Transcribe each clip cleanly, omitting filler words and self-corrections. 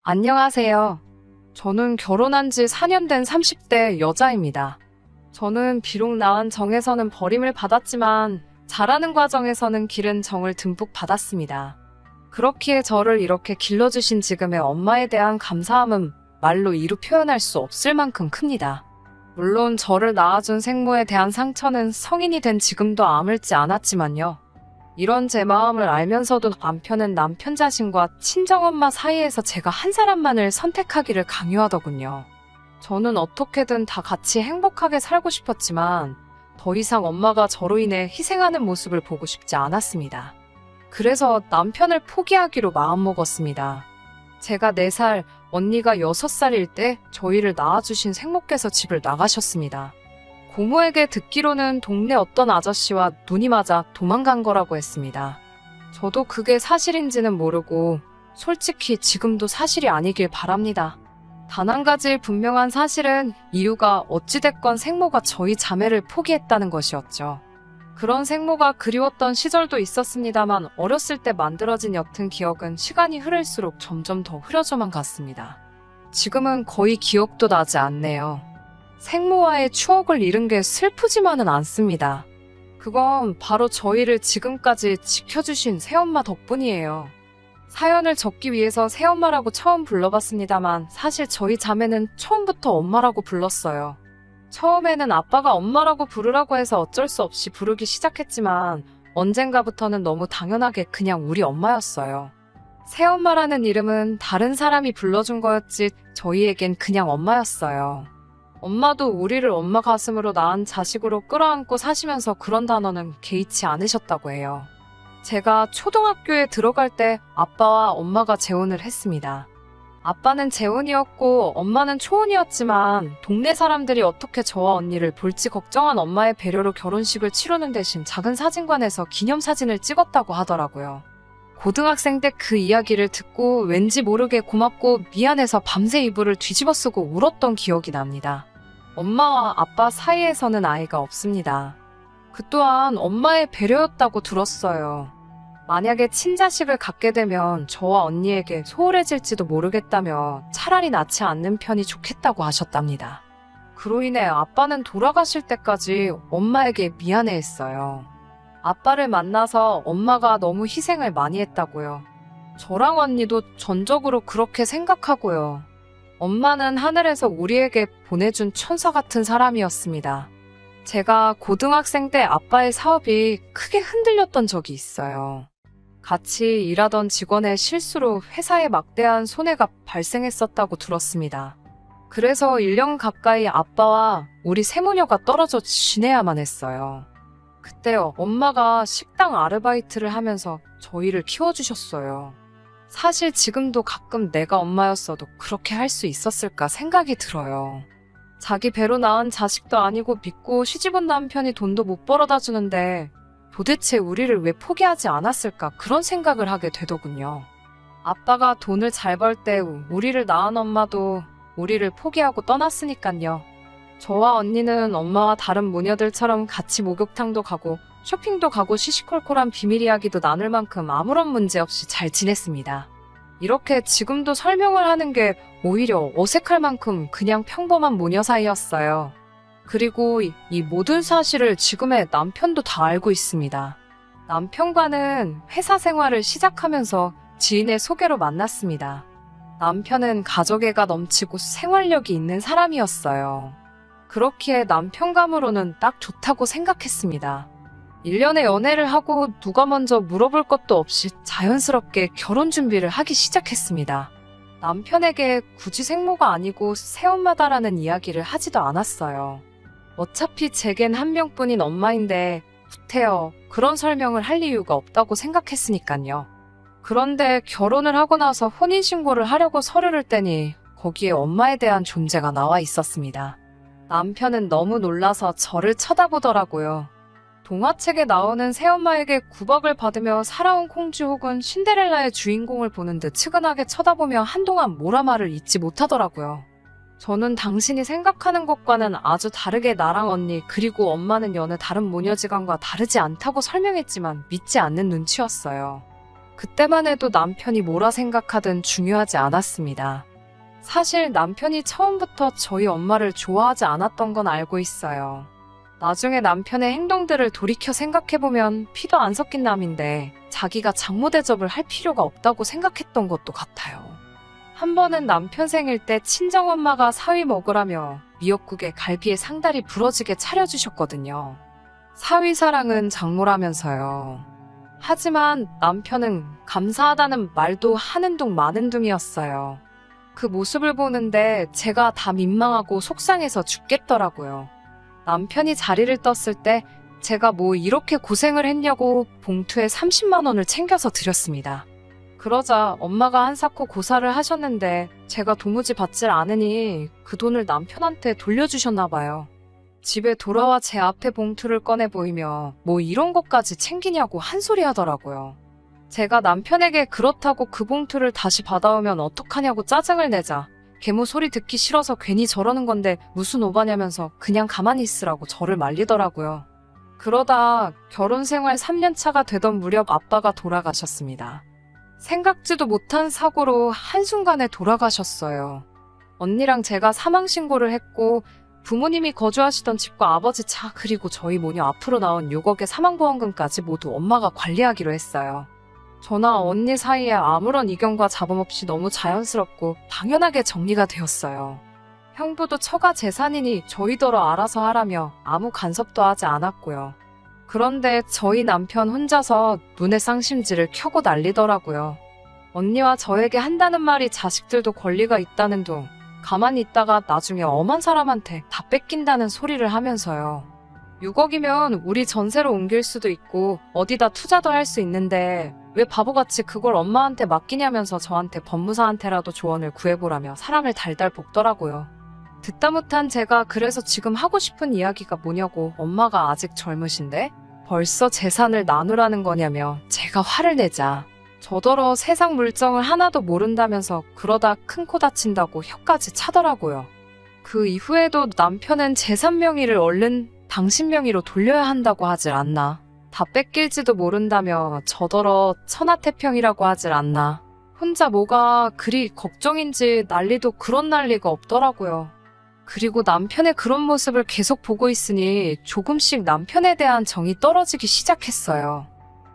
안녕하세요. 저는 결혼한 지 4년 된 30대 여자입니다. 저는 비록 낳은 정에서는 버림을 받았지만 자라는 과정에서는 기른 정을 듬뿍 받았습니다. 그렇기에 저를 이렇게 길러주신 지금의 엄마에 대한 감사함은 말로 이루 표현할 수 없을 만큼 큽니다. 물론 저를 낳아준 생모에 대한 상처는 성인이 된 지금도 아물지 않았지만요. 이런 제 마음을 알면서도 남편은 남편 자신과 친정엄마 사이에서 제가 한 사람만을 선택하기를 강요하더군요. 저는 어떻게든 다 같이 행복하게 살고 싶었지만 더 이상 엄마가 저로 인해 희생하는 모습을 보고 싶지 않았습니다. 그래서 남편을 포기하기로 마음먹었습니다. 제가 4살, 언니가 6살일 때 저희를 낳아주신 생모께서 집을 나가셨습니다. 고모에게 듣기로는 동네 어떤 아저씨와 눈이 맞아 도망간 거라고 했습니다. 저도 그게 사실인지는 모르고 솔직히 지금도 사실이 아니길 바랍니다. 단 한 가지 분명한 사실은 이유가 어찌됐건 생모가 저희 자매를 포기했다는 것이었죠. 그런 생모가 그리웠던 시절도 있었습니다만 어렸을 때 만들어진 옅은 기억은 시간이 흐를수록 점점 더 흐려져만 갔습니다. 지금은 거의 기억도 나지 않네요. 생모와의 추억을 잃은 게 슬프지만은 않습니다. 그건 바로 저희를 지금까지 지켜주신 새엄마 덕분이에요. 사연을 적기 위해서 새엄마라고 처음 불러봤습니다만 사실 저희 자매는 처음부터 엄마라고 불렀어요. 처음에는 아빠가 엄마라고 부르라고 해서 어쩔 수 없이 부르기 시작했지만 언젠가부터는 너무 당연하게 그냥 우리 엄마였어요. 새엄마라는 이름은 다른 사람이 불러준 거였지 저희에겐 그냥 엄마였어요. 엄마도 우리를 엄마 가슴으로 낳은 자식으로 끌어안고 사시면서 그런 단어는 개의치 않으셨다고 해요. 제가 초등학교에 들어갈 때 아빠와 엄마가 재혼을 했습니다. 아빠는 재혼이었고 엄마는 초혼이었지만 동네 사람들이 어떻게 저와 언니를 볼지 걱정한 엄마의 배려로 결혼식을 치르는 대신 작은 사진관에서 기념사진을 찍었다고 하더라고요. 고등학생 때 그 이야기를 듣고 왠지 모르게 고맙고 미안해서 밤새 이불을 뒤집어 쓰고 울었던 기억이 납니다. 엄마와 아빠 사이에서는 아이가 없습니다. 그 또한 엄마의 배려였다고 들었어요. 만약에 친자식을 갖게 되면 저와 언니에게 소홀해질지도 모르겠다며 차라리 낳지 않는 편이 좋겠다고 하셨답니다. 그로 인해 아빠는 돌아가실 때까지 엄마에게 미안해했어요. 아빠를 만나서 엄마가 너무 희생을 많이 했다고요. 저랑 언니도 전적으로 그렇게 생각하고요. 엄마는 하늘에서 우리에게 보내준 천사 같은 사람이었습니다. 제가 고등학생 때 아빠의 사업이 크게 흔들렸던 적이 있어요. 같이 일하던 직원의 실수로 회사에 막대한 손해가 발생했었다고 들었습니다. 그래서 1년 가까이 아빠와 우리 세모녀가 떨어져 지내야만 했어요. 그때 엄마가 식당 아르바이트를 하면서 저희를 키워주셨어요. 사실 지금도 가끔 내가 엄마였어도 그렇게 할 수 있었을까 생각이 들어요. 자기 배로 낳은 자식도 아니고 믿고 시집온 남편이 돈도 못 벌어다 주는데 도대체 우리를 왜 포기하지 않았을까 그런 생각을 하게 되더군요. 아빠가 돈을 잘 벌 때 우리를 낳은 엄마도 우리를 포기하고 떠났으니깐요. 저와 언니는 엄마와 다른 모녀들처럼 같이 목욕탕도 가고 쇼핑도 가고 시시콜콜한 비밀 이야기도 나눌 만큼 아무런 문제 없이 잘 지냈습니다. 이렇게 지금도 설명을 하는 게 오히려 어색할 만큼 그냥 평범한 모녀 사이였어요. 그리고 이 모든 사실을 지금의 남편도 다 알고 있습니다. 남편과는 회사 생활을 시작하면서 지인의 소개로 만났습니다. 남편은 가족애가 넘치고 생활력이 있는 사람이었어요. 그렇기에 남편감으로는 딱 좋다고 생각했습니다. 1년의 연애를 하고 누가 먼저 물어볼 것도 없이 자연스럽게 결혼 준비를 하기 시작했습니다. 남편에게 굳이 생모가 아니고 새엄마다라는 이야기를 하지도 않았어요. 어차피 제겐 한 명뿐인 엄마인데 구태여 그런 설명을 할 이유가 없다고 생각했으니까요. 그런데 결혼을 하고 나서 혼인신고를 하려고 서류를 떼니 거기에 엄마에 대한 존재가 나와 있었습니다. 남편은 너무 놀라서 저를 쳐다보더라고요. 동화책에 나오는 새엄마에게 구박을 받으며 살아온 공주 혹은 신데렐라의 주인공을 보는 듯 측은하게 쳐다보며 한동안 모라말을 잊지 못하더라고요. 저는 당신이 생각하는 것과는 아주 다르게 나랑 언니 그리고 엄마는 여느 다른 모녀지간과 다르지 않다고 설명했지만 믿지 않는 눈치였어요. 그때만 해도 남편이 뭐라 생각하든 중요하지 않았습니다. 사실 남편이 처음부터 저희 엄마를 좋아하지 않았던 건 알고 있어요. 나중에 남편의 행동들을 돌이켜 생각해보면 피도 안 섞인 남인데 자기가 장모 대접을 할 필요가 없다고 생각했던 것도 같아요. 한 번은 남편 생일 때 친정엄마가 사위 먹으라며 미역국에 갈비에 상다리 부러지게 차려주셨거든요. 사위 사랑은 장모라면서요. 하지만 남편은 감사하다는 말도 하는 둥 마는 둥이었어요. 그 모습을 보는데 제가 다 민망하고 속상해서 죽겠더라고요. 남편이 자리를 떴을 때 제가 뭐 이렇게 고생을 했냐고 봉투에 30만 원을 챙겨서 드렸습니다. 그러자 엄마가 한사코 고사를 하셨는데 제가 도무지 받질 않으니 그 돈을 남편한테 돌려주셨나 봐요. 집에 돌아와 제 앞에 봉투를 꺼내 보이며 뭐 이런 것까지 챙기냐고 한 소리 하더라고요. 제가 남편에게 그렇다고 그 봉투를 다시 받아오면 어떡하냐고 짜증을 내자 계모 소리 듣기 싫어서 괜히 저러는 건데 무슨 오바냐면서 그냥 가만히 있으라고 저를 말리더라고요. 그러다 결혼 생활 3년 차가 되던 무렵 아빠가 돌아가셨습니다. 생각지도 못한 사고로 한순간에 돌아가셨어요. 언니랑 제가 사망신고를 했고 부모님이 거주하시던 집과 아버지 차 그리고 저희 모녀 앞으로 나온 6억의 사망보험금까지 모두 엄마가 관리하기로 했어요. 저나 언니 사이에 아무런 이견과 잡음 없이 너무 자연스럽고 당연하게 정리가 되었어요. 형부도 처가 재산이니 저희더러 알아서 하라며 아무 간섭도 하지 않았고요. 그런데 저희 남편 혼자서 눈에 쌍심지를 켜고 난리더라고요. 언니와 저에게 한다는 말이 자식들도 권리가 있다는 둥 가만히 있다가 나중에 엄한 사람한테 다 뺏긴다는 소리를 하면서요. 6억이면 우리 전세로 옮길 수도 있고 어디다 투자도 할 수 있는데 왜 바보같이 그걸 엄마한테 맡기냐면서 저한테 법무사한테라도 조언을 구해보라며 사람을 달달 볶더라고요. 듣다 못한 제가 그래서 지금 하고 싶은 이야기가 뭐냐고 엄마가 아직 젊으신데 벌써 재산을 나누라는 거냐며 제가 화를 내자 저더러 세상 물정을 하나도 모른다면서 그러다 큰 코 다친다고 혀까지 차더라고요. 그 이후에도 남편은 재산 명의를 얼른 당신 명의로 돌려야 한다고 하질 않나. 다 뺏길지도 모른다며 저더러 천하태평이라고 하질 않나. 혼자 뭐가 그리 걱정인지 난리도 그런 난리가 없더라고요. 그리고 남편의 그런 모습을 계속 보고 있으니 조금씩 남편에 대한 정이 떨어지기 시작했어요.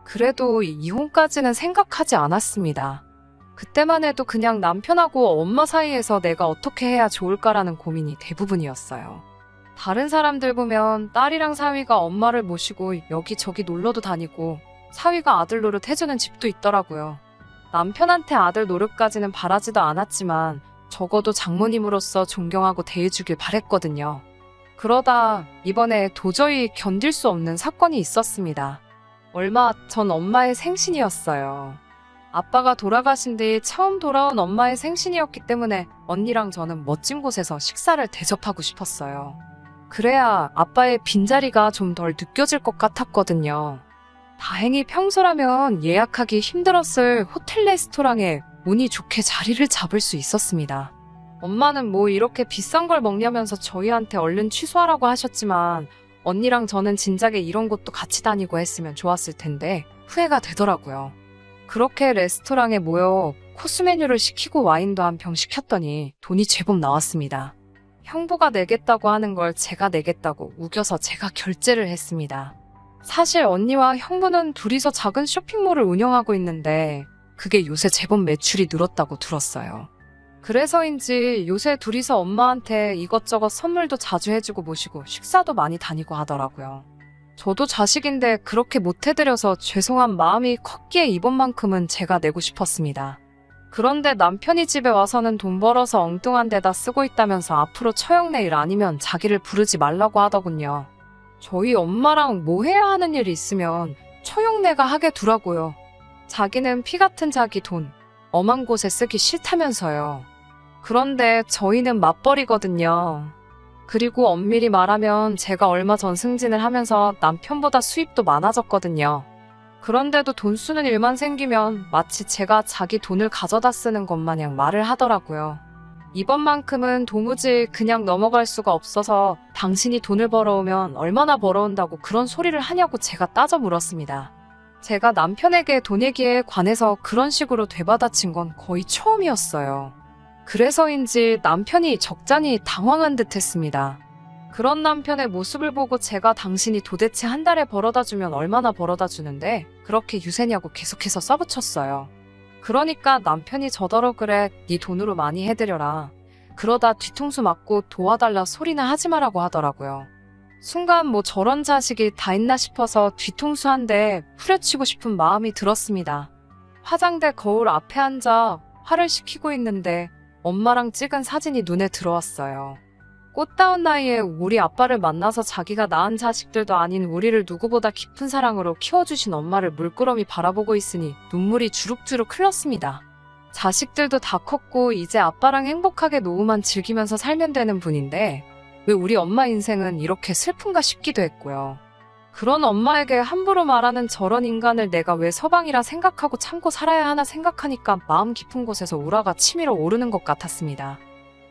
그래도 이혼까지는 생각하지 않았습니다. 그때만 해도 그냥 남편하고 엄마 사이에서 내가 어떻게 해야 좋을까라는 고민이 대부분이었어요. 다른 사람들 보면 딸이랑 사위가 엄마를 모시고 여기저기 놀러도 다니고 사위가 아들 노릇 해주는 집도 있더라고요. 남편한테 아들 노릇까지는 바라지도 않았지만 적어도 장모님으로서 존경하고 대해주길 바랬거든요. 그러다 이번에 도저히 견딜 수 없는 사건이 있었습니다. 얼마 전 엄마의 생신이었어요. 아빠가 돌아가신 뒤 처음 돌아온 엄마의 생신이었기 때문에 언니랑 저는 멋진 곳에서 식사를 대접하고 싶었어요. 그래야 아빠의 빈자리가 좀 덜 느껴질 것 같았거든요. 다행히 평소라면 예약하기 힘들었을 호텔 레스토랑에 운이 좋게 자리를 잡을 수 있었습니다. 엄마는 뭐 이렇게 비싼 걸 먹냐면서 저희한테 얼른 취소하라고 하셨지만 언니랑 저는 진작에 이런 곳도 같이 다니고 했으면 좋았을 텐데 후회가 되더라고요. 그렇게 레스토랑에 모여 코스 메뉴를 시키고 와인도 한 병 시켰더니 돈이 제법 나왔습니다. 형부가 내겠다고 하는 걸 제가 내겠다고 우겨서 제가 결제를 했습니다. 사실 언니와 형부는 둘이서 작은 쇼핑몰을 운영하고 있는데 그게 요새 제법 매출이 늘었다고 들었어요. 그래서인지 요새 둘이서 엄마한테 이것저것 선물도 자주 해주고 모시고 식사도 많이 다니고 하더라고요. 저도 자식인데 그렇게 못해드려서 죄송한 마음이 컸기에 이번만큼은 제가 내고 싶었습니다. 그런데 남편이 집에 와서는 돈 벌어서 엉뚱한 데다 쓰고 있다면서 앞으로 처형내일 아니면 자기를 부르지 말라고 하더군요. 저희 엄마랑 뭐 해야 하는 일이 있으면 처형내가 하게 두라고요. 자기는 피 같은 자기 돈 엄한 곳에 쓰기 싫다면서요. 그런데 저희는 맞벌이거든요. 그리고 엄밀히 말하면 제가 얼마 전 승진을 하면서 남편보다 수입도 많아졌거든요. 그런데도 돈 쓰는 일만 생기면 마치 제가 자기 돈을 가져다 쓰는 것 마냥 말을 하더라고요. 이번만큼은 도무지 그냥 넘어갈 수가 없어서 당신이 돈을 벌어오면 얼마나 벌어온다고 그런 소리를 하냐고 제가 따져 물었습니다. 제가 남편에게 돈 얘기에 관해서 그런 식으로 되받아친 건 거의 처음이었어요. 그래서인지 남편이 적잖이 당황한 듯 했습니다. 그런 남편의 모습을 보고 제가 당신이 도대체 한 달에 벌어다 주면 얼마나 벌어다 주는데 그렇게 유세냐고 계속해서 써붙였어요. 그러니까 남편이 저더러 그래 네 돈으로 많이 해드려라. 그러다 뒤통수 맞고 도와달라 소리나 하지 마라고 하더라고요. 순간 뭐 저런 자식이 다 있나 싶어서 뒤통수 한 대 후려치고 싶은 마음이 들었습니다. 화장대 거울 앞에 앉아 화를 식히고 있는데 엄마랑 찍은 사진이 눈에 들어왔어요. 꽃다운 나이에 우리 아빠를 만나서 자기가 낳은 자식들도 아닌 우리를 누구보다 깊은 사랑으로 키워주신 엄마를 물끄러미 바라보고 있으니 눈물이 주룩주룩 흘렀습니다. 자식들도 다 컸고 이제 아빠랑 행복하게 노후만 즐기면서 살면 되는 분인데 왜 우리 엄마 인생은 이렇게 슬픈가 싶기도 했고요. 그런 엄마에게 함부로 말하는 저런 인간을 내가 왜 서방이라 생각하고 참고 살아야 하나 생각하니까 마음 깊은 곳에서 우라가 치밀어 오르는 것 같았습니다.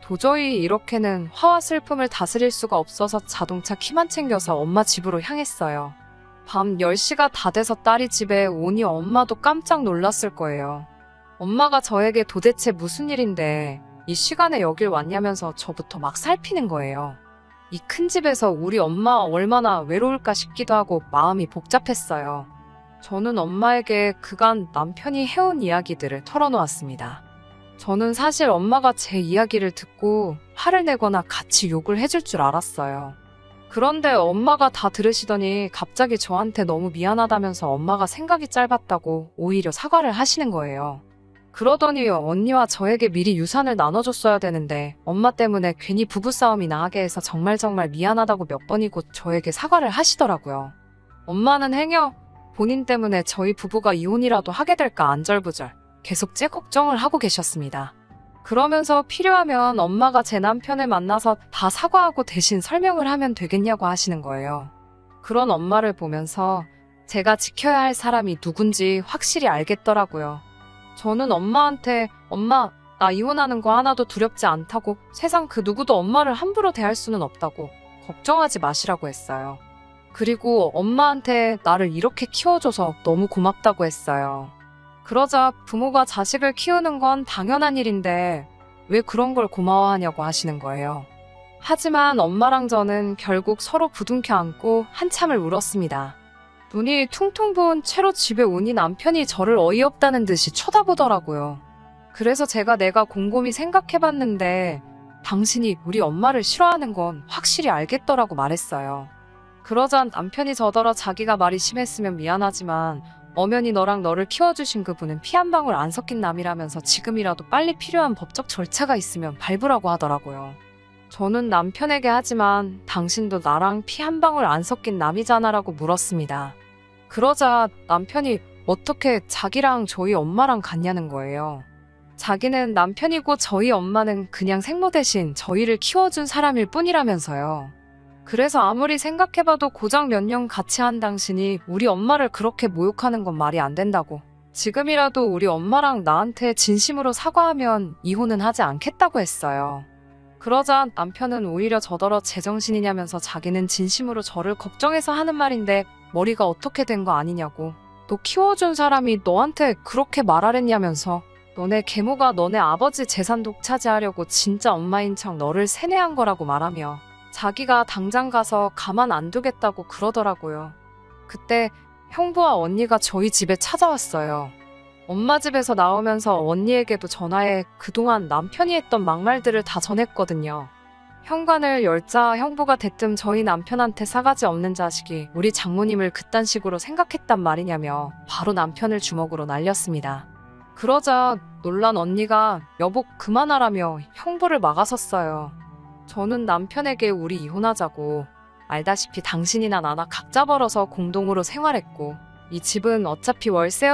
도저히 이렇게는 화와 슬픔을 다스릴 수가 없어서 자동차 키만 챙겨서 엄마 집으로 향했어요. 밤 10시가 다 돼서 딸이 집에 오니 엄마도 깜짝 놀랐을 거예요. 엄마가 저에게 도대체 무슨 일인데 이 시간에 여길 왔냐면서 저부터 막 살피는 거예요. 이 큰 집에서 우리 엄마 얼마나 외로울까 싶기도 하고 마음이 복잡했어요. 저는 엄마에게 그간 남편이 해온 이야기들을 털어놓았습니다. 저는 사실 엄마가 제 이야기를 듣고 화를 내거나 같이 욕을 해줄 줄 알았어요. 그런데 엄마가 다 들으시더니 갑자기 저한테 너무 미안하다면서 엄마가 생각이 짧았다고 오히려 사과를 하시는 거예요. 그러더니 언니와 저에게 미리 유산을 나눠줬어야 되는데 엄마 때문에 괜히 부부싸움이나 하게 해서 정말 미안하다고 몇 번이고 저에게 사과를 하시더라고요. 엄마는 행여 본인 때문에 저희 부부가 이혼이라도 하게 될까 안절부절 계속 제 걱정을 하고 계셨습니다. 그러면서 필요하면 엄마가 제 남편을 만나서 다 사과하고 대신 설명을 하면 되겠냐고 하시는 거예요. 그런 엄마를 보면서 제가 지켜야 할 사람이 누군지 확실히 알겠더라고요. 저는 엄마한테 엄마 나 이혼하는 거 하나도 두렵지 않다고 세상 그 누구도 엄마를 함부로 대할 수는 없다고 걱정하지 마시라고 했어요. 그리고 엄마한테 나를 이렇게 키워줘서 너무 고맙다고 했어요. 그러자 부모가 자식을 키우는 건 당연한 일인데 왜 그런 걸 고마워하냐고 하시는 거예요. 하지만 엄마랑 저는 결국 서로 부둥켜 안고 한참을 울었습니다. 눈이 퉁퉁 부은 채로 집에 오니 남편이 저를 어이없다는 듯이 쳐다보더라고요. 그래서 제가 내가 곰곰이 생각해봤는데 당신이 우리 엄마를 싫어하는 건 확실히 알겠더라고 말했어요. 그러자 남편이 저더러 자기가 말이 심했으면 미안하지만 엄연히 너를 키워주신 그분은 피 한 방울 안 섞인 남이라면서 지금이라도 빨리 필요한 법적 절차가 있으면 밟으라고 하더라고요. 저는 남편에게 하지만 당신도 나랑 피 한 방울 안 섞인 남이잖아라고 물었습니다. 그러자 남편이 어떻게 자기랑 저희 엄마랑 같냐는 거예요. 자기는 남편이고 저희 엄마는 그냥 생모 대신 저희를 키워준 사람일 뿐이라면서요. 그래서 아무리 생각해봐도 고작 몇 년 같이 한 당신이 우리 엄마를 그렇게 모욕하는 건 말이 안 된다고. 지금이라도 우리 엄마랑 나한테 진심으로 사과하면 이혼은 하지 않겠다고 했어요. 그러자 남편은 오히려 저더러 제정신이냐면서 자기는 진심으로 저를 걱정해서 하는 말인데 머리가 어떻게 된 거 아니냐고. 너 키워준 사람이 너한테 그렇게 말하랬냐면서 너네 계모가 너네 아버지 재산 독차지하려고 진짜 엄마인 척 너를 세뇌한 거라고 말하며 자기가 당장 가서 가만 안 두겠다고 그러더라고요. 그때 형부와 언니가 저희 집에 찾아왔어요. 엄마 집에서 나오면서 언니에게도 전화해 그동안 남편이 했던 막말들을 다 전했거든요. 현관을 열자 형부가 대뜸 저희 남편한테 싸가지 없는 자식이 우리 장모님을 그딴 식으로 생각했단 말이냐며 바로 남편을 주먹으로 날렸습니다. 그러자 놀란 언니가 여보 그만하라며 형부를 막아섰어요. 저는 남편에게 우리 이혼하자고 알다시피 당신이나 나나 각자 벌어서 공동으로 생활했고 이 집은 어차피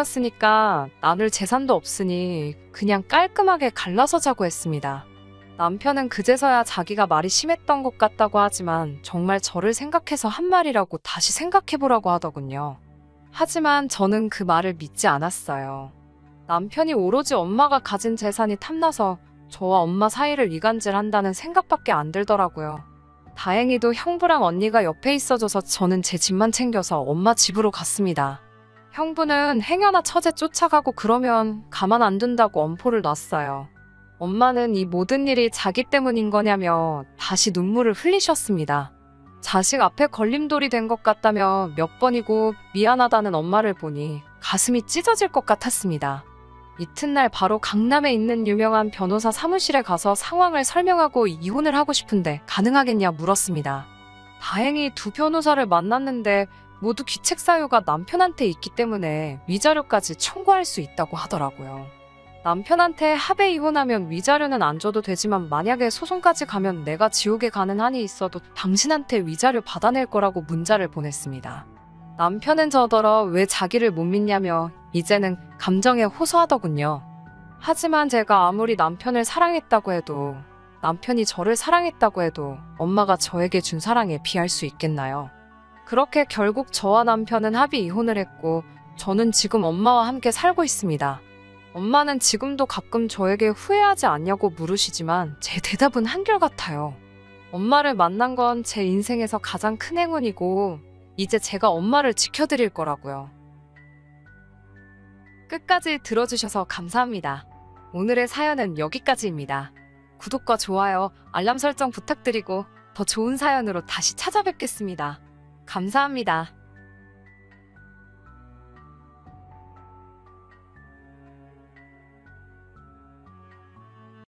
월세였으니까 나눌 재산도 없으니 그냥 깔끔하게 갈라서 자고 했습니다. 남편은 그제서야 자기가 말이 심했던 것 같다고 하지만 정말 저를 생각해서 한 말이라고 다시 생각해보라고 하더군요. 하지만 저는 그 말을 믿지 않았어요. 남편이 오로지 엄마가 가진 재산이 탐나서 저와 엄마 사이를 이간질한다는 생각밖에 안 들더라고요. 다행히도 형부랑 언니가 옆에 있어줘서 저는 제 집만 챙겨서 엄마 집으로 갔습니다. 형부는 행여나 처제 쫓아가고 그러면 가만 안 둔다고 엄포를 놨어요. 엄마는 이 모든 일이 자기 때문인 거냐며 다시 눈물을 흘리셨습니다. 자식 앞에 걸림돌이 된 것 같다며 몇 번이고 미안하다는 엄마를 보니 가슴이 찢어질 것 같았습니다. 이튿날 바로 강남에 있는 유명한 변호사 사무실에 가서 상황을 설명하고 이혼을 하고 싶은데 가능하겠냐 물었습니다. 다행히 두 변호사를 만났는데 모두 귀책 사유가 남편한테 있기 때문에 위자료까지 청구할 수 있다고 하더라고요. 남편한테 합의 이혼하면 위자료는 안 줘도 되지만 만약에 소송까지 가면 내가 지옥에 가는 한이 있어도 당신한테 위자료 받아낼 거라고 문자를 보냈습니다. 남편은 저더러 왜 자기를 못 믿냐며 이제는 감정에 호소하더군요. 하지만 제가 아무리 남편을 사랑했다고 해도 남편이 저를 사랑했다고 해도 엄마가 저에게 준 사랑에 비할 수 있겠나요? 그렇게 결국 저와 남편은 합의 이혼을 했고 저는 지금 엄마와 함께 살고 있습니다. 엄마는 지금도 가끔 저에게 후회하지 않냐고 물으시지만 제 대답은 한결같아요. 엄마를 만난 건 제 인생에서 가장 큰 행운이고 이제 제가 엄마를 지켜드릴 거라고요. 끝까지 들어주셔서 감사합니다. 오늘의 사연은 여기까지입니다. 구독과 좋아요, 알람 설정 부탁드리고 더 좋은 사연으로 다시 찾아뵙겠습니다. 감사합니다.